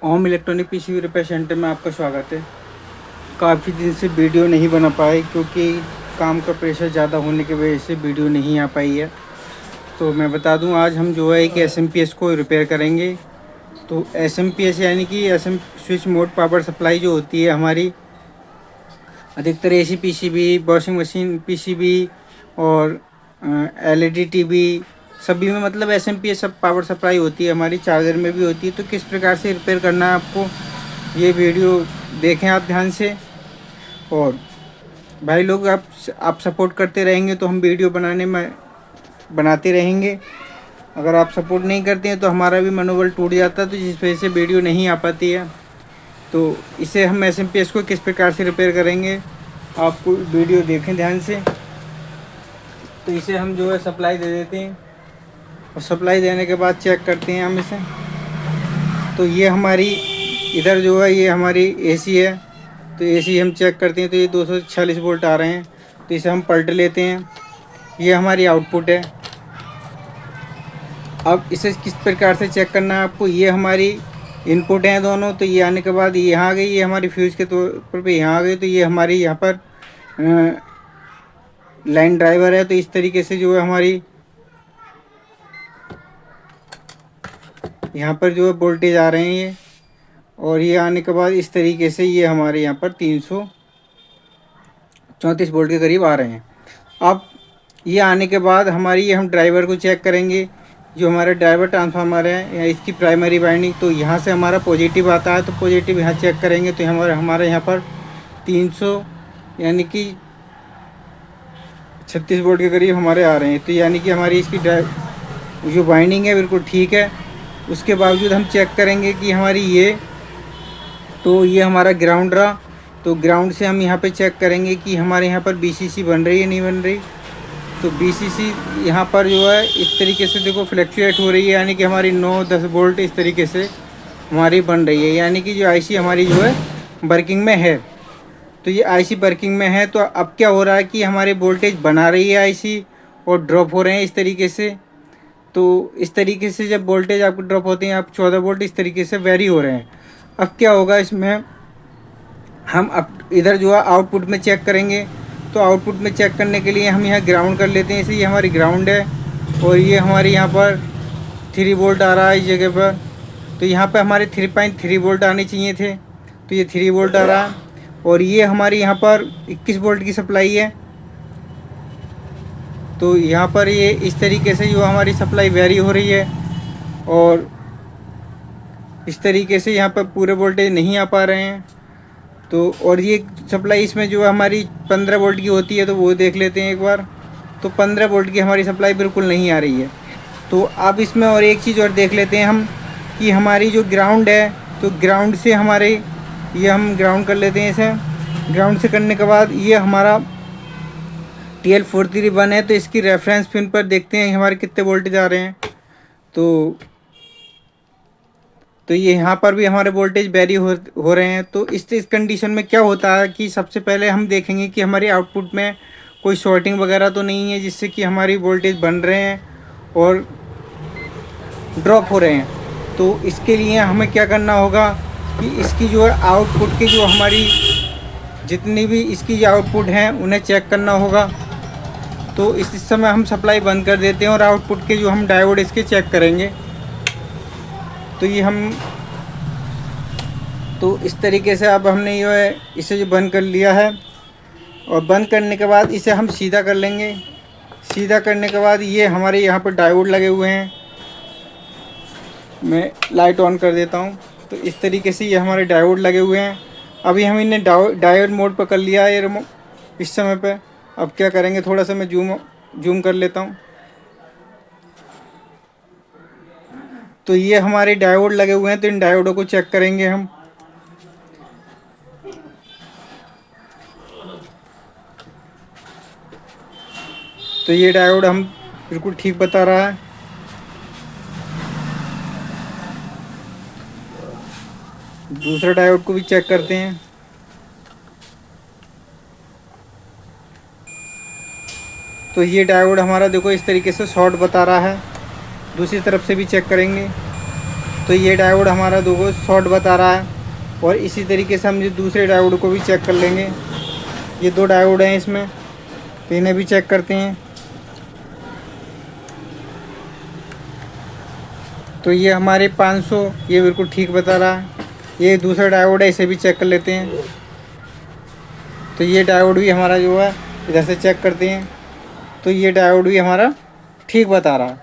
ओम electronic PCB repair centre में आपका स्वागत है। काफ़ी दिन से वीडियो नहीं बना पाए क्योंकि काम का प्रेशर ज़्यादा होने की वजह से वीडियो नहीं आ पाई है। तो मैं बता दूं, आज हम जो है एक एसएमपीएस को रिपेयर करेंगे। तो एसएमपीएस यानी कि SM switch mode power supply जो होती है हमारी, अधिकतर AC PCB, washing machine PCB और एलईडी टीवी सभी में मतलब एसएमपीएस सब पावर सप्लाई होती है, हमारी चार्जर में भी होती है। तो किस प्रकार से रिपेयर करना है आपको, ये वीडियो देखें आप ध्यान से। और भाई लोग, आप सपोर्ट करते रहेंगे तो हम वीडियो बनाते रहेंगे। अगर आप सपोर्ट नहीं करते हैं तो हमारा भी मनोबल टूट जाता है, तो जिस वजह से वीडियो नहीं आ पाती है। तो इसे हम एसएमपीएस को किस प्रकार से रिपेयर करेंगे, आपको वीडियो देखें ध्यान से। तो इसे हम जो है सप्लाई दे देते हैं और सप्लाई देने के बाद चेक करते हैं हम इसे। तो ये हमारी इधर जो है ये हमारी एसी है। तो एसी हम चेक करते हैं तो ये 246 वोल्ट आ रहे हैं। तो इसे हम पलट लेते हैं। ये हमारी आउटपुट है। अब इसे किस प्रकार से चेक करना है आपको, ये हमारी इनपुट हैं दोनों। तो ये आने के बाद ये यहाँ आ गई, ये हमारी फ्यूज़ के तौर पे यहाँ आ गई। तो ये हमारी यहाँ पर लाइन ड्राइवर है। तो इस तरीके से जो है हमारी यहाँ पर जो है वोल्टेज आ रहे हैं ये, और ये आने के बाद इस तरीके से ये हमारे यहाँ पर 334 वोल्ट के करीब आ रहे हैं। अब ये आने के बाद हमारी ये हम ड्राइवर को चेक करेंगे। जो हमारा ड्राइवर ट्रांसफार्मर है या इसकी प्राइमरी वाइंडिंग, तो यहाँ से हमारा पॉजिटिव आता है। तो पॉजिटिव यहाँ चेक करेंगे तो हमारे यहाँ पर 300 यानी कि 36 वोल्ट के करीब हमारे आ रहे हैं। तो यानी कि हमारी इसकी जो वाइंडिंग है बिल्कुल ठीक है। उसके बावजूद हम चेक करेंगे कि हमारी ये हमारा ग्राउंड रहा। तो ग्राउंड से हम यहाँ पे चेक करेंगे कि हमारे यहाँ पर बीसीसी बन रही है नहीं बन रही। तो बीसीसी यहाँ पर जो है इस तरीके से देखो फ्लैक्चुएट हो रही है, यानी कि हमारी 9-10 वोल्ट इस तरीके से हमारी बन रही है, यानी कि जो आईसी हमारी जो है वर्किंग में है। तो ये आईसी वर्किंग में है। तो अब क्या हो रहा है कि हमारे वोल्टेज बना रही है आईसी और ड्रॉप हो रहे हैं इस तरीके से। तो इस तरीके से जब वोल्टेज आपको ड्रॉप होते हैं, आप 14 वोल्ट इस तरीके से वेरी हो रहे हैं। अब क्या होगा इसमें, हम अब इधर जो है आउटपुट में चेक करेंगे। तो आउटपुट में चेक करने के लिए हम यहाँ ग्राउंड कर लेते हैं। इसे ये हमारी ग्राउंड है और ये हमारे यहाँ पर 3 वोल्ट आ रहा है इस जगह पर। तो यहाँ पे हमारे 3.3 वोल्ट आने चाहिए थे। तो ये 3 वोल्ट आ रहा है और ये हमारी यहाँ पर 21 वोल्ट की सप्लाई है। तो यहाँ पर ये इस तरीके से जो हमारी सप्लाई वेरी हो रही है और इस तरीके से यहाँ पर पूरे वोल्टेज नहीं आ पा रहे हैं। तो और ये सप्लाई इसमें जो हमारी 15 वोल्ट की होती है, तो वो देख लेते हैं एक बार। तो 15 वोल्ट की हमारी सप्लाई बिल्कुल नहीं आ रही है। तो अब इसमें और एक चीज़ और देख लेते हैं हम कि हमारी जो ग्राउंड है, तो ग्राउंड से हमारे ये हम ग्राउंड कर लेते हैं इसे। ग्राउंड से करने के बाद ये हमारा TL431 है। तो इसकी रेफरेंस पिन पर देखते हैं हमारे कितने वोल्टेज आ रहे हैं। तो ये यहाँ पर भी हमारे वोल्टेज वेरी हो रहे हैं। तो इस कंडीशन में क्या होता है कि सबसे पहले हम देखेंगे कि हमारे आउटपुट में कोई शॉर्टिंग वगैरह तो नहीं है जिससे कि हमारी वोल्टेज बन रहे हैं और ड्रॉप हो रहे हैं। तो इसके लिए हमें क्या करना होगा कि इसकी जो है आउटपुट की जो हमारी जितनी भी इसकी जो आउटपुट हैं उन्हें चेक करना होगा। तो इस समय हम सप्लाई बंद कर देते हैं और आउटपुट के जो हम डायोड इसके चेक करेंगे। तो इस तरीके से अब हमने जो है इसे जो बंद कर लिया है और बंद करने के बाद इसे हम सीधा कर लेंगे। सीधा करने के बाद ये हमारे यहाँ पर डायोड लगे हुए हैं। मैं लाइट ऑन कर देता हूँ। तो इस तरीके से ये हमारे डायोड लगे हुए हैं। अभी हम इन्हें डायोड मोड पर कर लिया है ये इस समय पे। अब क्या करेंगे, थोड़ा सा मैं जूम कर लेता हूँ। तो ये हमारे डायोड लगे हुए हैं। तो इन डायोडों को चेक करेंगे हम। तो ये डायोड हम बिल्कुल ठीक बता रहा है। दूसरा डायोड को भी चेक करते हैं। तो ये डायोड हमारा देखो इस तरीके से शॉर्ट बता रहा है। दूसरी तरफ से भी चेक करेंगे। तो ये डायोड हमारा देखो शॉर्ट बता रहा है। और इसी तरीके से हम जो दूसरे डायोड को भी चेक कर लेंगे। ये 2 डायोड हैं इसमें, तो इन्हें भी चेक करते हैं। तो ये हमारे 500 ये बिल्कुल ठीक बता रहा है। ये दूसरा डायोड है, इसे भी चेक कर लेते हैं। तो ये डायोड भी हमारा जो है इधर से चेक करते हैं, तो ये डायोड भी हमारा ठीक बता रहा है।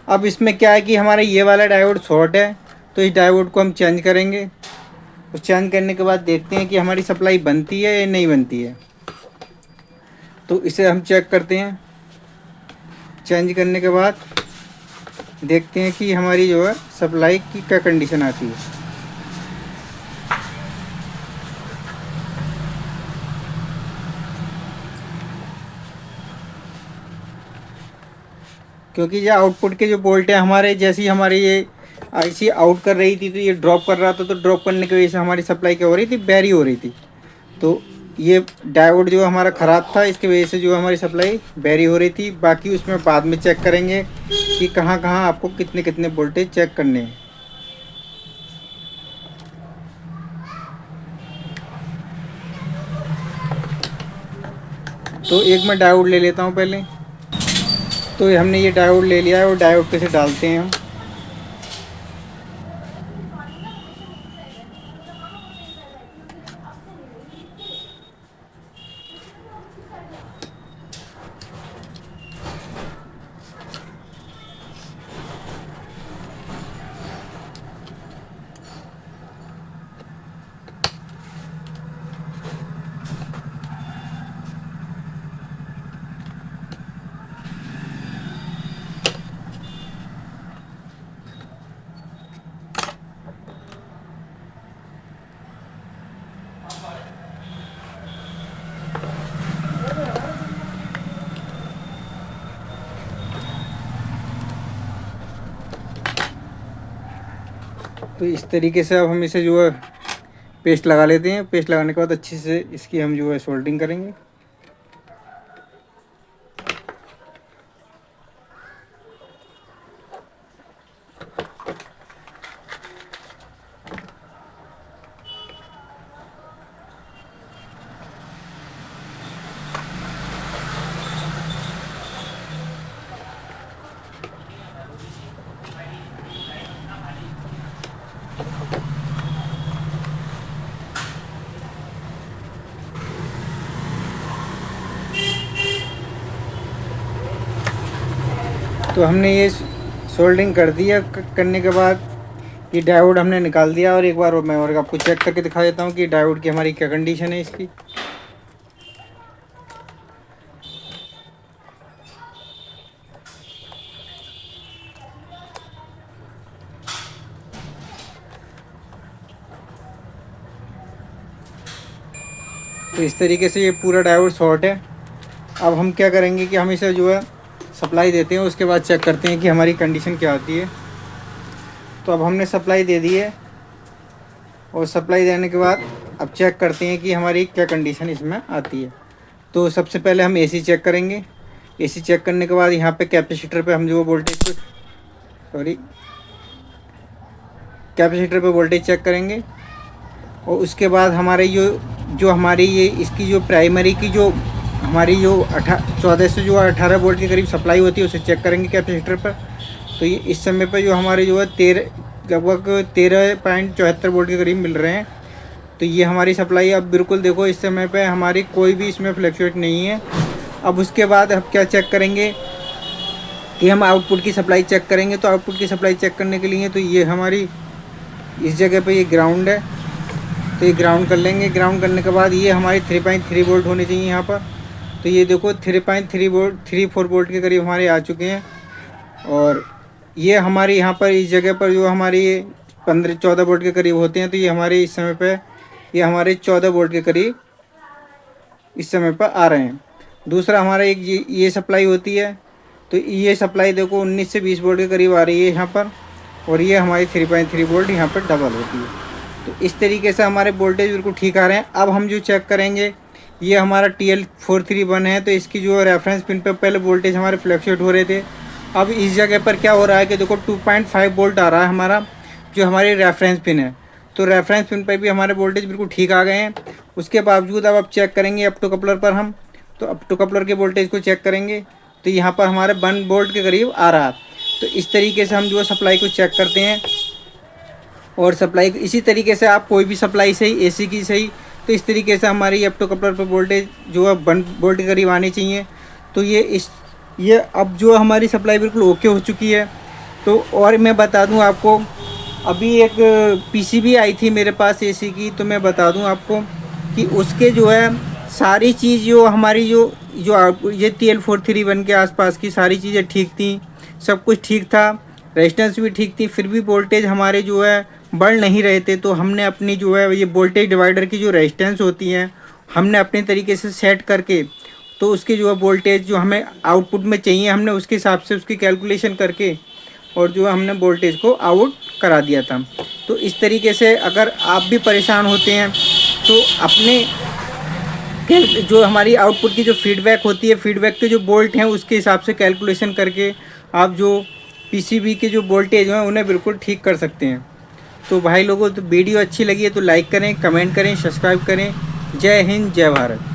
अब इसमें क्या है कि हमारा ये वाला डायोड शॉर्ट है, तो इस डायोड को हम चेंज करेंगे। और चेंज करने के बाद देखते हैं कि हमारी सप्लाई बनती है या नहीं बनती है। तो इसे हम चेक करते हैं। चेंज करने के बाद देखते हैं कि हमारी जो है सप्लाई की क्या कंडीशन आती है। क्योंकि ये आउटपुट के जो बोल्ट है हमारे, जैसे ही हमारी ये आईसी आउट कर रही थी तो ये ड्रॉप कर रहा था, तो ड्रॉप करने की वजह से हमारी सप्लाई क्या हो रही थी, बैरी हो रही थी। तो ये डायोड जो हमारा ख़राब था, इसकी वजह से जो हमारी सप्लाई बैरी हो रही थी। बाकी उसमें बाद में चेक करेंगे कि कहाँ कहाँ आपको कितने कितने वोल्टेज चेक करने हैं। तो एक मैं डायोड ले लेता हूँ पहले। तो हमने ये डायोड ले लिया है और डायोड पे से डालते हैं हम। तो इस तरीके से अब हम इसे जो है पेस्ट लगा लेते हैं। पेस्ट लगाने के बाद अच्छे से इसकी हम जो है सोल्डरिंग करेंगे। तो हमने ये सोल्डरिंग कर दिया। करने के बाद ये डायोड हमने निकाल दिया। और एक बार मैं और आपको चेक करके दिखा देता हूँ कि डायोड की हमारी क्या कंडीशन है इसकी। तो इस तरीके से ये पूरा डायोड शॉर्ट है। अब हम क्या करेंगे कि हम इसे जो है सप्लाई देते हैं, उसके बाद चेक करते हैं कि हमारी कंडीशन क्या आती है। तो अब हमने सप्लाई दे दी है और सप्लाई देने के बाद अब चेक करते हैं कि हमारी क्या कंडीशन इसमें आती है। तो सबसे पहले हम एसी चेक करेंगे। एसी चेक करने के बाद यहाँ पे कैपेसिटर पे हम जो वोल्टेज कैपेसिटर पे वोल्टेज चेक करेंगे। और उसके बाद हमारे जो हमारी ये इसकी जो प्राइमरी की जो हमारी जो 14 से जो 18 वोल्ट के करीब सप्लाई होती है उसे चेक करेंगे कैपेसिटर पर। तो ये इस समय पर जो हमारे जो है लगभग 13.74 वोल्ट के करीब मिल रहे हैं। तो ये हमारी सप्लाई अब बिल्कुल देखो इस समय पे हमारी कोई भी इसमें फ्लक्चुएट नहीं है। अब उसके बाद हम क्या चेक करेंगे कि हम आउटपुट की सप्लाई चेक करेंगे। तो आउटपुट की सप्लाई चेक करने के लिए तो ये हमारी इस जगह पे ये ग्राउंड है, तो ये ग्राउंड कर लेंगे। ग्राउंड करने के बाद ये हमारी 3.3 वोल्ट होनी चाहिए यहाँ पर। तो ये देखो 3.34 वोल्ट के करीब हमारे आ चुके हैं। और ये हमारी यहाँ पर इस जगह पर जो हमारी 14 वोल्ट के करीब होते हैं, तो ये हमारे इस समय पे ये हमारे 14 वोल्ट के करीब इस समय पर आ रहे हैं। दूसरा हमारा एक ये सप्लाई होती है, तो ये सप्लाई देखो 19 से 20 वोल्ट के करीब आ रही है यहाँ पर। और ये हमारी 3.3 वोल्ट यहाँ पर डबल होती है। तो इस तरीके से हमारे वोल्टेज बिल्कुल ठीक आ रहे हैं। अब हम जो चेक करेंगे ये हमारा TL431 है। तो इसकी जो रेफरेंस पिन पे पहले वोल्टेज हमारे फ्लक्चुएट हो रहे थे। अब इस जगह पर क्या हो रहा है कि देखो 2.5 वोल्ट आ रहा है हमारा। जो हमारे रेफरेंस पिन है, तो रेफरेंस पिन पर भी हमारे वोल्टेज बिल्कुल ठीक आ गए हैं। उसके बावजूद अब आप चेक करेंगे अप टू कपलर पर हम, तो अप टू कपलर के वोल्टेज को चेक करेंगे तो यहाँ पर हमारे 1 वोल्ट के करीब आ रहा। तो इस तरीके से हम जो है सप्लाई को चेक करते हैं। और सप्लाई इसी तरीके से आप कोई भी सप्लाई सही, एसी की सही, तो इस तरीके से हमारी अप टू कपलर पर वोल्टेज जो है 1 वोल्ट के करीब आनी चाहिए। तो ये अब जो हमारी सप्लाई बिल्कुल ओके हो चुकी है। तो और मैं बता दूं आपको, अभी एक पीसीबी आई थी मेरे पास एसी की, तो मैं बता दूं आपको कि उसके जो है सारी चीज़ जो हमारी जो ये TL431 के आसपास की सारी चीज़ें ठीक थी, सब कुछ ठीक था, रेजिस्टेंस भी ठीक थी, फिर भी वोल्टेज हमारे जो है बढ़ नहीं रहे थे। तो हमने अपनी जो है ये वोल्टेज डिवाइडर की जो रेजिस्टेंस होती हैं, हमने अपने तरीके से सेट करके, तो उसकी जो है वोल्टेज जो हमें आउटपुट में चाहिए, हमने उसके हिसाब से उसकी कैलकुलेशन करके और जो है हमने वोल्टेज को आउट करा दिया था। तो इस तरीके से अगर आप भी परेशान होते हैं तो अपने जो हमारी आउटपुट की जो फीडबैक होती है, फीडबैक के जो वोल्ट हैं उसके हिसाब से कैलकुलेशन करके आप जो पीसीबी के जो वोल्टेज हैं उन्हें बिल्कुल ठीक कर सकते हैं। तो भाई लोगों, तो वीडियो अच्छी लगी है तो लाइक करें, कमेंट करें, सब्सक्राइब करें। जय हिंद, जय भारत।